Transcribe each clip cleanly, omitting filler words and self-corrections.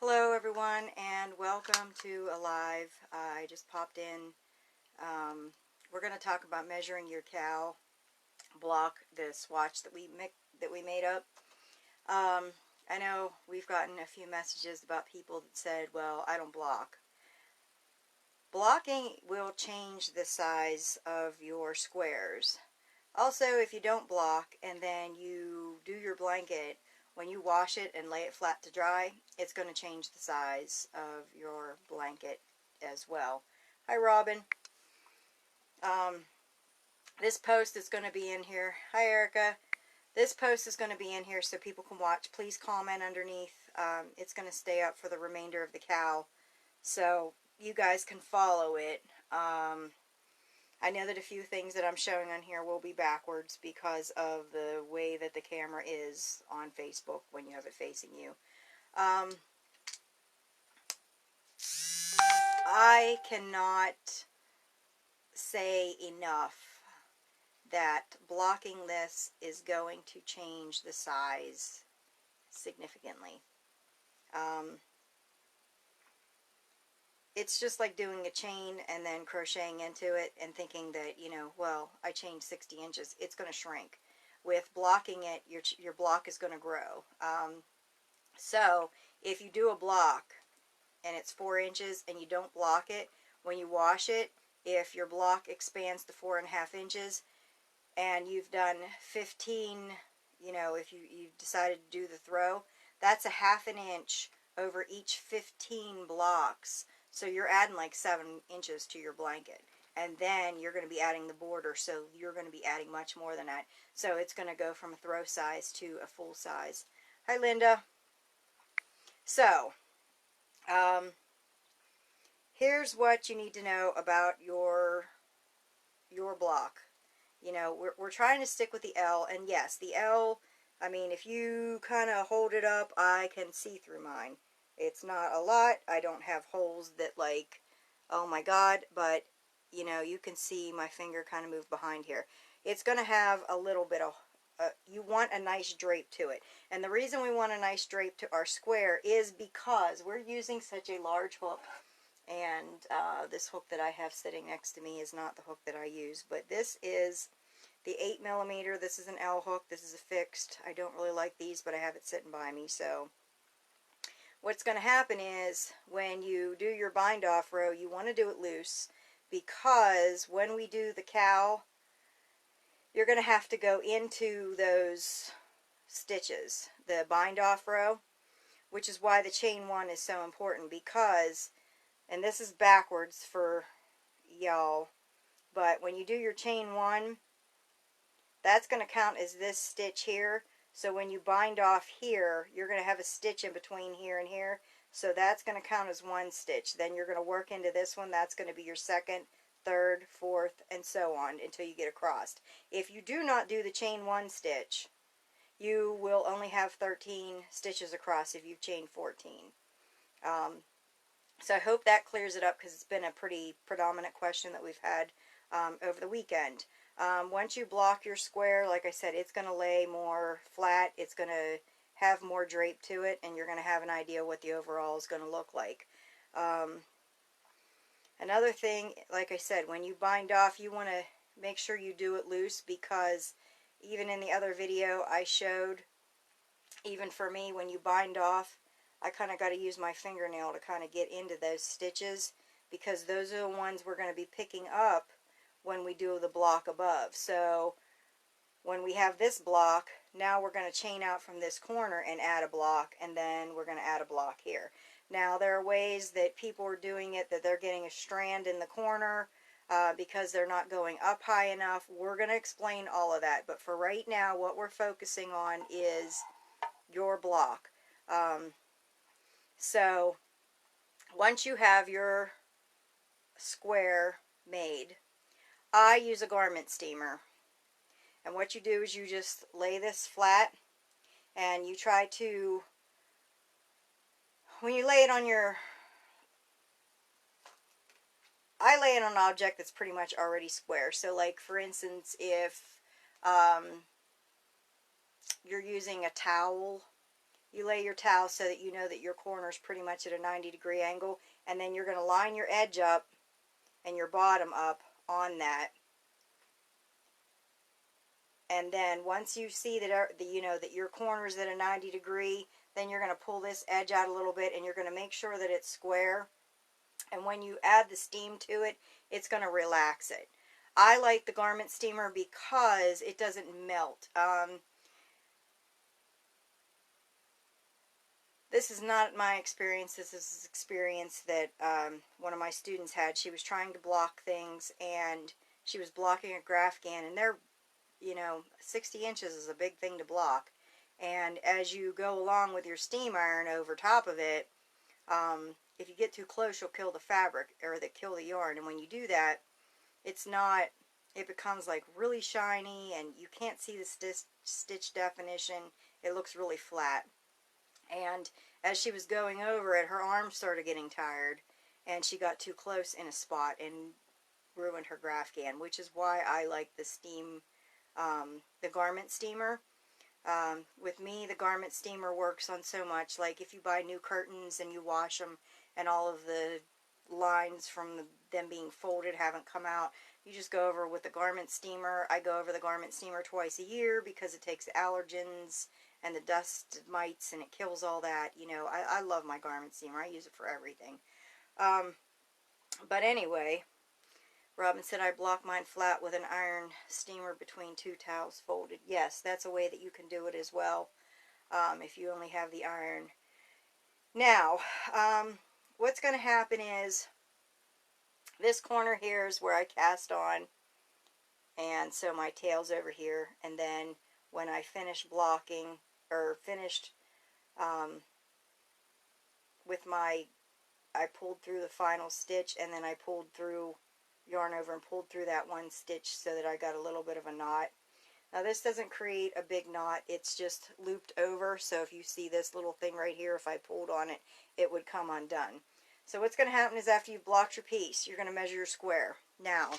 Hello everyone and welcome to a live. I just popped in. We're going to talk about measuring your cow block, the swatch that we made up. I know we've gotten a few messages about people that said, well, I don't block. Blocking will change the size of your squares. Also, if you don't block and then you do your blanket, when you wash it and lay it flat to dry, it's going to change the size of your blanket as well. Hi, Robin. This post is going to be in here. Hi, Erica. This post is going to be in here so people can watch. Please comment underneath. It's going to stay up for the remainder of the cow, so you guys can follow it. I know that a few things that I'm showing on here will be backwards because of the way that the camera is on Facebook when you have it facing you. I cannot say enough that blocking this is going to change the size significantly. It's just like doing a chain and then crocheting into it and thinking that, you know, well, I chained 60 inches. It's going to shrink. With blocking it, your block is going to grow. So if you do a block and it's 4 inches and you don't block it, when you wash it, if your block expands to 4.5 inches and you've done 15, you know, if you decided to do the throw, that's a 1/2 inch over each 15 blocks. So you're adding like 7 inches to your blanket. And then you're going to be adding the border, so you're going to be adding much more than that. So it's going to go from a throw size to a full size. Hi, Linda. So, here's what you need to know about your block. You know, we're trying to stick with the L, and yes, the L, I mean, if you kind of hold it up, I can see through mine. It's not a lot. I don't have holes that like, oh my God, but you know, you can see my finger kind of move behind here. It's going to have a little bit of, you want a nice drape to it. And the reason we want a nice drape to our square is because we're using such a large hook. And this hook that I have sitting next to me is not the hook that I use, but this is the 8mm. This is an L hook. This is a fixed. I don't really like these, but I have it sitting by me. So what's going to happen is when you do your bind off row, you want to do it loose, because when we do the cow, you're going to have to go into those stitches, the bind off row, which is why the chain 1 is so important, because, and this is backwards for y'all, but when you do your chain 1, that's going to count as this stitch here. So when you bind off here, you're going to have a stitch in between here and here. So that's going to count as 1 stitch. Then you're going to work into this one. That's going to be your 2nd, 3rd, 4th, and so on until you get across. If you do not do the chain 1 stitch, you will only have 13 stitches across if you've chained 14. So I hope that clears it up, because it's been a pretty predominant question that we've had over the weekend. Once you block your square, like I said, it's going to lay more flat. It's going to have more drape to it, and you're going to have an idea what the overall is going to look like. Another thing, like I said, when you bind off, you want to make sure you do it loose, because even in the other video I showed, even for me, when you bind off, I kind of got to use my fingernail to kind of get into those stitches, because those are the ones we're going to be picking up when we do the block above. So when we have this block, now we're going to chain out from this corner and add a block, and then we're going to add a block here. Now there are ways that people are doing it, that they're getting a strand in the corner because they're not going up high enough. We're going to explain all of that, but for right now, what we're focusing on is your block. So once you have your square made, I use a garment steamer, and what you do is you just lay this flat, and you try to, when you lay it on your, I lay it on an object that's pretty much already square. So like for instance, if you're using a towel you lay your towel so that you know that your corner is pretty much at a 90-degree angle, and then you're going to line your edge up and your bottom up on that. And then once you see that you know that your corner is at a 90-degree, then you're going to pull this edge out a little bit, and you're going to make sure that it's square. And when you add the steam to it, it's going to relax it. I like the garment steamer because it doesn't melt. This is not my experience. This is experience that one of my students had. She was trying to block things, and she was blocking a Graphghan, and they're, you know, 60 inches is a big thing to block. And as you go along with your steam iron over top of it, if you get too close, you'll kill the fabric, or kill the yarn. And when you do that, it's not, it becomes like really shiny, and you can't see the stitch definition. It looks really flat. And as she was going over it, her arms started getting tired, and she got too close in a spot and ruined her Graphghan, which is why I like the the garment steamer. With me, the garment steamer works on so much. Like if you buy new curtains and you wash them, and all of the lines from them being folded haven't come out, you just go over with the garment steamer. I go over the garment steamer twice a year because it takes allergens and the dust mites, and it kills all that. You know, I love my garment steamer. I use it for everything. But anyway, Robin said I block mine flat with an iron steamer between two towels folded. Yes, that's a way that you can do it as well, if you only have the iron. Now, what's going to happen is this corner here is where I cast on, and so my tail's over here, and then when I finish blocking, or finished with my, I pulled through the final stitch, and then I pulled through, yarn over and pulled through that one stitch so that I got a little bit of a knot. Now this doesn't create a big knot, it's just looped over, so if you see this little thing right here, if I pulled on it, it would come undone. So what's going to happen is after you've blocked your piece, you're going to measure your square. Now,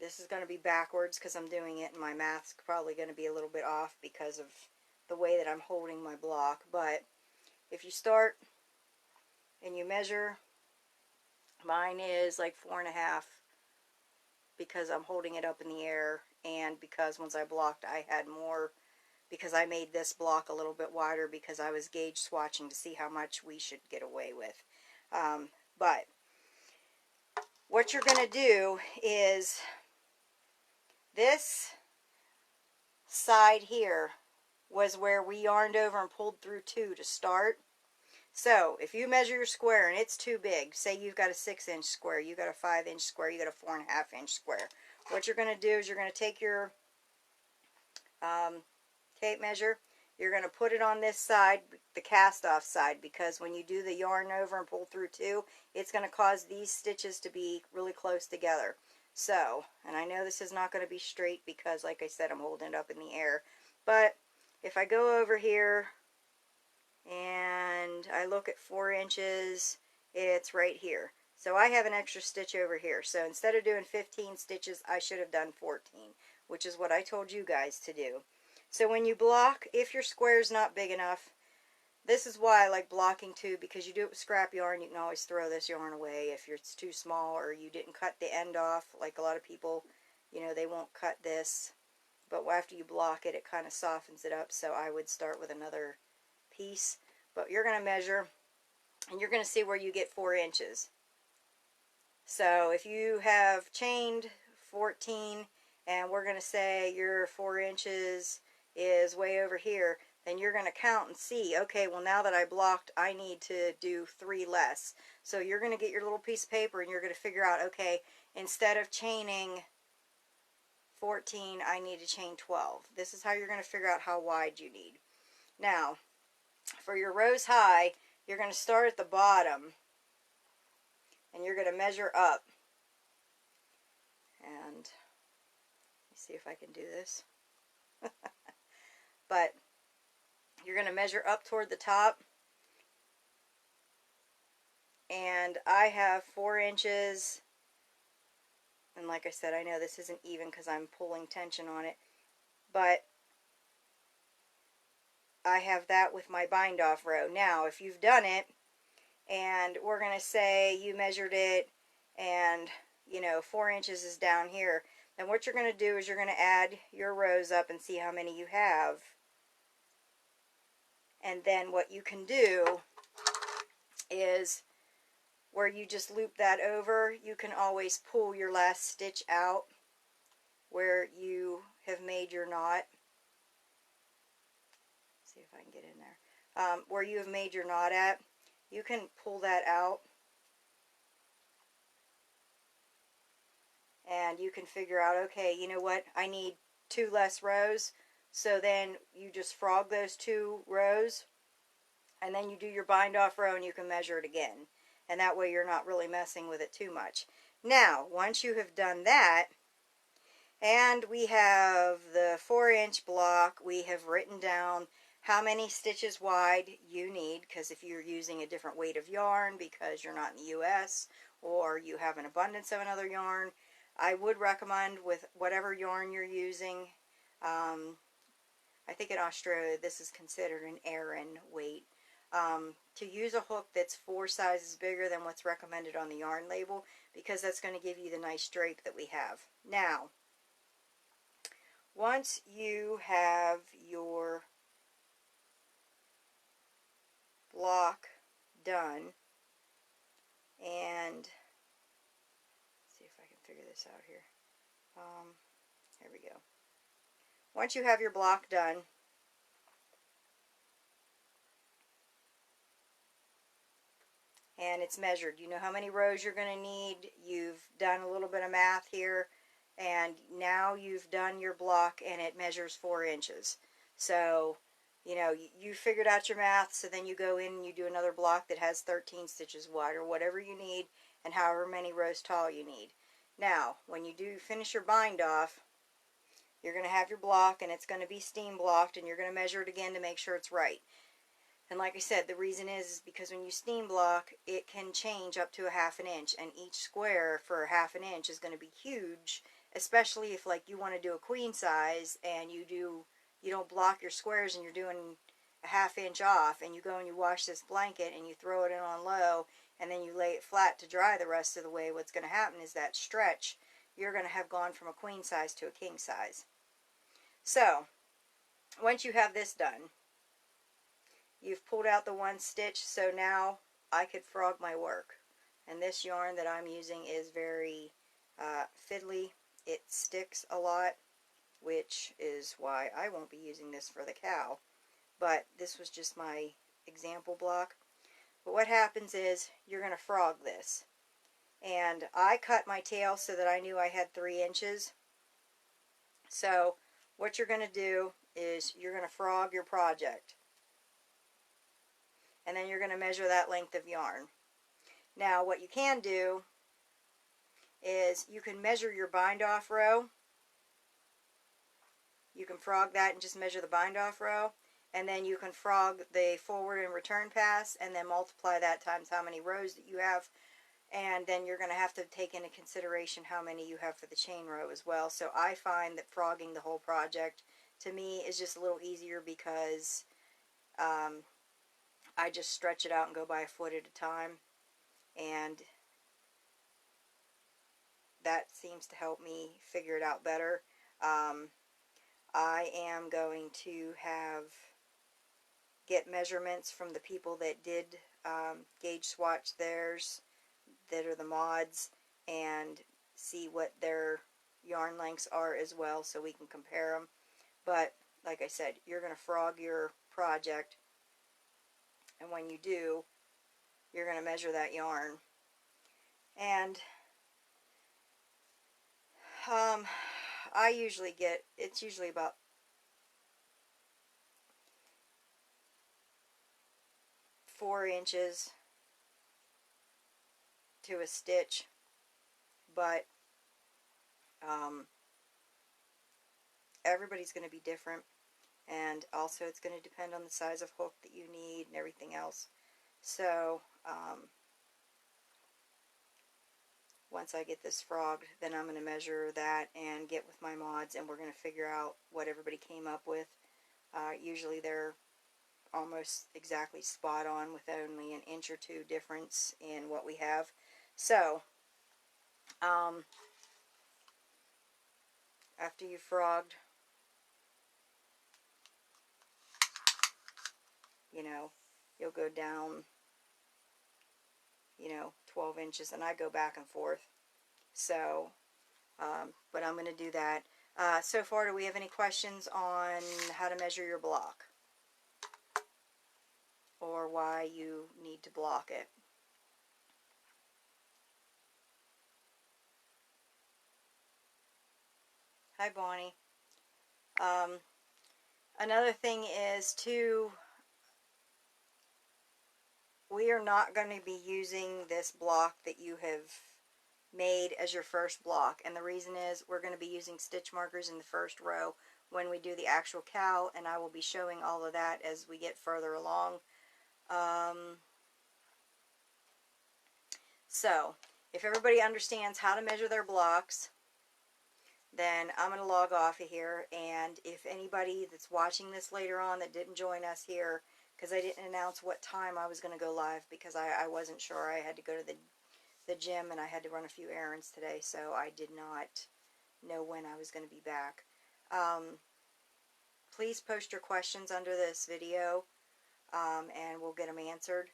this is going to be backwards because I'm doing it, and my math's probably going to be a little bit off because of the way that I'm holding my block. But if you start and you measure, mine is like 4.5 because I'm holding it up in the air, and because once I blocked I had more, because I made this block a little bit wider because I was gauge swatching to see how much we should get away with. But what you're going to do is, this side here was where we yarned over and pulled through 2 to start. So if you measure your square and it's too big, say you've got a 6-inch square, you got a 5-inch square, you got a 4.5-inch square, what you're going to do is you're going to take your tape measure, you're going to put it on this side, the cast off side, because when you do the yarn over and pull through 2, it's going to cause these stitches to be really close together. So, and I know this is not going to be straight because, like I said, I'm holding it up in the air, but if I go over here and I look at 4 inches, it's right here. So I have an extra stitch over here. So instead of doing 15 stitches, I should have done 14, which is what I told you guys to do. So when you block, if your square is not big enough, this is why I like blocking too, because you do it with scrap yarn, you can always throw this yarn away if it's too small or you didn't cut the end off. Like a lot of people, you know, they won't cut this, but after you block it, it kind of softens it up. So I would start with another piece, but you're going to measure and you're going to see where you get 4 inches. So if you have chained 14 and we're going to say your 4 inches is way over here, then you're going to count and see, okay, well now that I blocked, I need to do 3 less. So you're going to get your little piece of paper and you're going to figure out, okay, instead of chaining 14, I need to chain 12. This is how you're going to figure out how wide you need. Now, for your rows high, you're going to start at the bottom and you're going to measure up. And let me see if I can do this. But you're going to measure up toward the top, and I have 4 inches, and like I said, I know this isn't even because I'm pulling tension on it, but I have that with my bind off row. Now, if you've done it, and we're going to say you measured it, and, you know, 4 inches is down here, then what you're going to do is you're going to add your rows up and see how many you have. And then what you can do is, where you just loop that over, you can always pull your last stitch out where you have made your knot. See if I can get in there. Where you have made your knot at, you can pull that out, and you can figure out, okay, you know what, I need 2 less rows. So then you just frog those 2 rows, and then you do your bind off row and you can measure it again. And that way you're not really messing with it too much. Now, once you have done that, and we have the 4-inch block, we have written down how many stitches wide you need, because if you're using a different weight of yarn because you're not in the US or you have an abundance of another yarn, I would recommend, with whatever yarn you're using, I think in Australia this is considered an Aran weight, to use a hook that's 4 sizes bigger than what's recommended on the yarn label, because that's going to give you the nice drape that we have. Now, once you have your block done, and see if I can figure this out here. There we go. Once you have your block done, and it's measured, you know how many rows you're going to need, you've done a little bit of math here, and now you've done your block and it measures 4 inches. So, you know, you figured out your math, so then you go in and you do another block that has 13 stitches wide, or whatever you need, and however many rows tall you need. Now, when you do finish your bind off, you're going to have your block, and it's going to be steam blocked, and you're going to measure it again to make sure it's right. And like I said, the reason is because when you steam block, it can change up to a 1/2 inch, and each square for a 1/2 inch is going to be huge, especially if, like, you want to do a queen size and you don't block your squares and you're doing a 1/2 inch off, and you go and you wash this blanket and you throw it in on low and then you lay it flat to dry the rest of the way. What's going to happen is that stretch, you're going to have gone from a queen size to a king size. So once you have this done, you've pulled out the 1 stitch, so now I could frog my work. And this yarn that I'm using is very fiddly. It sticks a lot, which is why I won't be using this for the cow. But this was just my example block. But what happens is you're going to frog this. And I cut my tail so that I knew I had 3 inches. So what you're going to do is you're going to frog your project. And then you're going to measure that length of yarn. Now what you can do is you can measure your bind off row. You can frog that and just measure the bind off row. And then you can frog the forward and return pass and then multiply that times how many rows that you have. And then you're going to have to take into consideration how many you have for the chain row as well. So I find that frogging the whole project to me is just a little easier, because I just stretch it out and go by a foot at a time, and that seems to help me figure it out better. I am going to get measurements from the people that did gauge swatch theirs, that are the mods, and see what their yarn lengths are as well, so we can compare them. But like I said, you're going to frog your project, and when you do, you're going to measure that yarn. And I usually get, it's usually about 4 inches to a stitch, but everybody's going to be different, and also it's going to depend on the size of hook that you need and everything else. So once I get this frogged, then I'm going to measure that and get with my mods, and we're going to figure out what everybody came up with. Usually they're almost exactly spot on with only an inch or two difference in what we have. So, after you've frogged, you know, you'll go down, 12 inches, and I go back and forth. So, but I'm going to do that. So far, do we have any questions on how to measure your block? Or why you need to block it? Hi, Bonnie. Another thing is, too, we are not going to be using this block that you have made as your first block. And the reason is we're going to be using stitch markers in the first row when we do the actual cowl, and I will be showing all of that as we get further along. So, if everybody understands how to measure their blocks, then I'm going to log off of here. And if anybody that's watching this later on that didn't join us here, because I didn't announce what time I was going to go live, because I wasn't sure. I had to go to the gym, and I had to run a few errands today, so I did not know when I was going to be back. Please post your questions under this video, and we'll get them answered.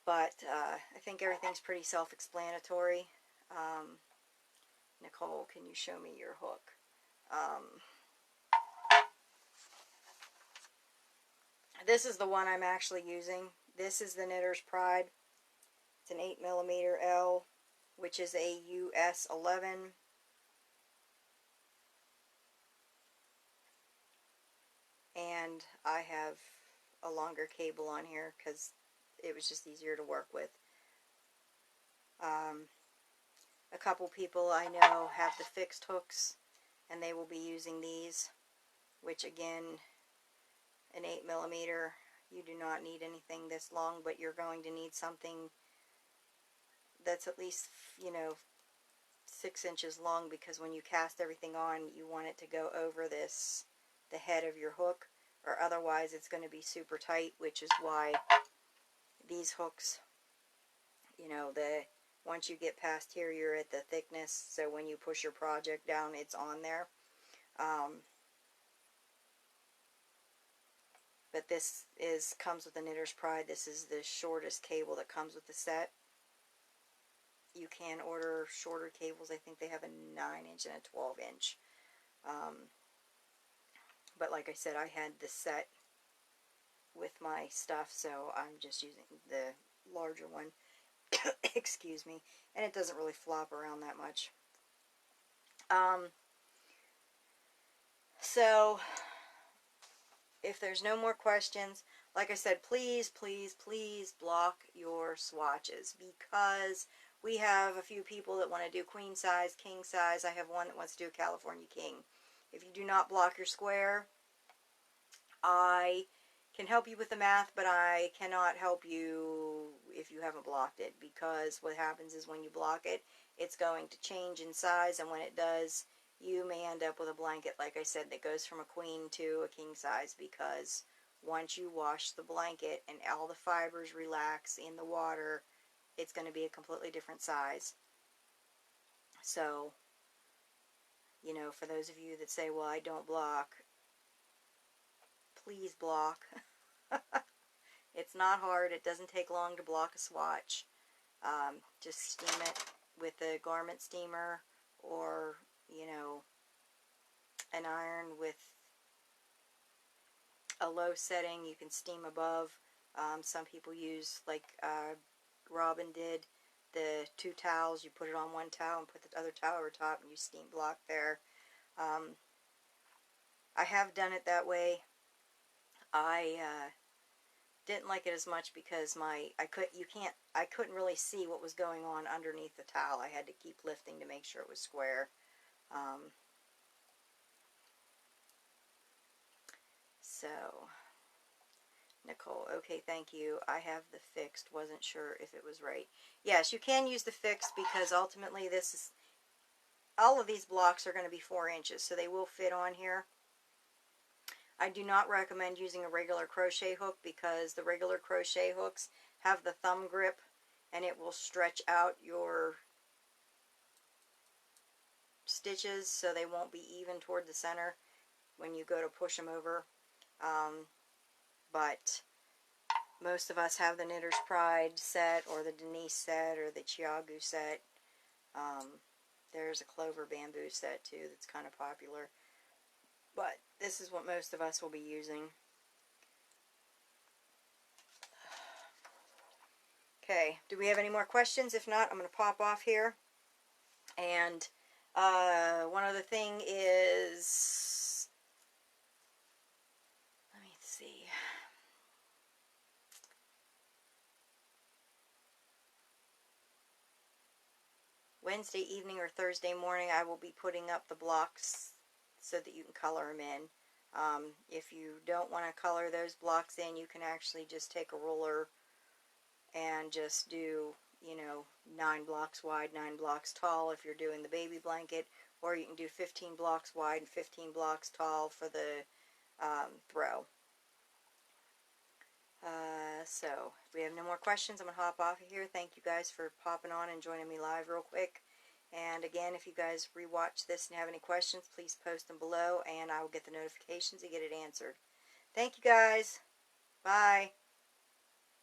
But I think everything's pretty self-explanatory. Nicole, can you show me your hook? This is the one I'm actually using. This is the Knitter's Pride. It's an 8mm L, which is a US 11. And I have a longer cable on here because it was just easier to work with. A couple people I know have the fixed hooks, and they will be using these, which again, an 8mm, you do not need anything this long, but you're going to need something that's at least, 6 inches long, because when you cast everything on, you want it to go over the head of your hook, or otherwise it's going to be super tight, which is why these hooks, once you get past here, you're at the thickness, so when you push your project down, it's on there. But this comes with the Knitter's Pride. This is the shortest cable that comes with the set. You can order shorter cables. I think they have a 9-inch and a 12-inch. But like I said, I had the set with my stuff, so I'm just using the larger one. Excuse me. And it doesn't really flop around that much. So, if there's no more questions, like I said, please, please, please block your swatches, because we have a few people that want to do queen size, king size. I have one that wants to do a California king. If you do not block your square, I can help you with the math, but I cannot help you if you haven't blocked it, because what happens is when you block it, it's going to change in size, and when it does, you may end up with a blanket, like I said, that goes from a queen to a king size, because once you wash the blanket and all the fibers relax in the water, it's going to be a completely different size. So, for those of you that say, well, I don't block, please block. It's not hard. It doesn't take long to block a swatch. Just steam it with a garment steamer, or, an iron with a low setting. You can steam above. Some people use, like Robin did, the 2 towels. You put it on one towel and put the other towel over top, and you steam block there. I have done it that way. I didn't like it as much because I couldn't really see what was going on underneath the towel. I had to keep lifting to make sure it was square. So, Nicole, okay, thank you. I have the fixed. Wasn't sure if it was right. Yes, you can use the fixed, because ultimately all of these blocks are going to be 4 inches, so they will fit on here. I do not recommend using a regular crochet hook because the regular crochet hooks have the thumb grip and it will stretch out your stitches so they won't be even toward the center when you go to push them over. But most of us have the Knitter's Pride set or the Denise set or the JAYG set. There's a Clover Bamboo set too that's kind of popular. But this is what most of us will be using. Okay, do we have any more questions? If not, I'm going to pop off here. And one other thing is, let me see. Wednesday evening or Thursday morning I will be putting up the blocks so that you can color them in. If you don't want to color those blocks in, you can actually just take a ruler and just do, you know, 9 blocks wide, 9 blocks tall if you're doing the baby blanket, or you can do 15 blocks wide and 15 blocks tall for the throw. So, if we have no more questions, I'm going to hop off of here. Thank you guys for popping on and joining me live real quick. And again, if you guys rewatch this and have any questions, please post them below, and I will get the notifications to get it answered. Thank you guys. Bye.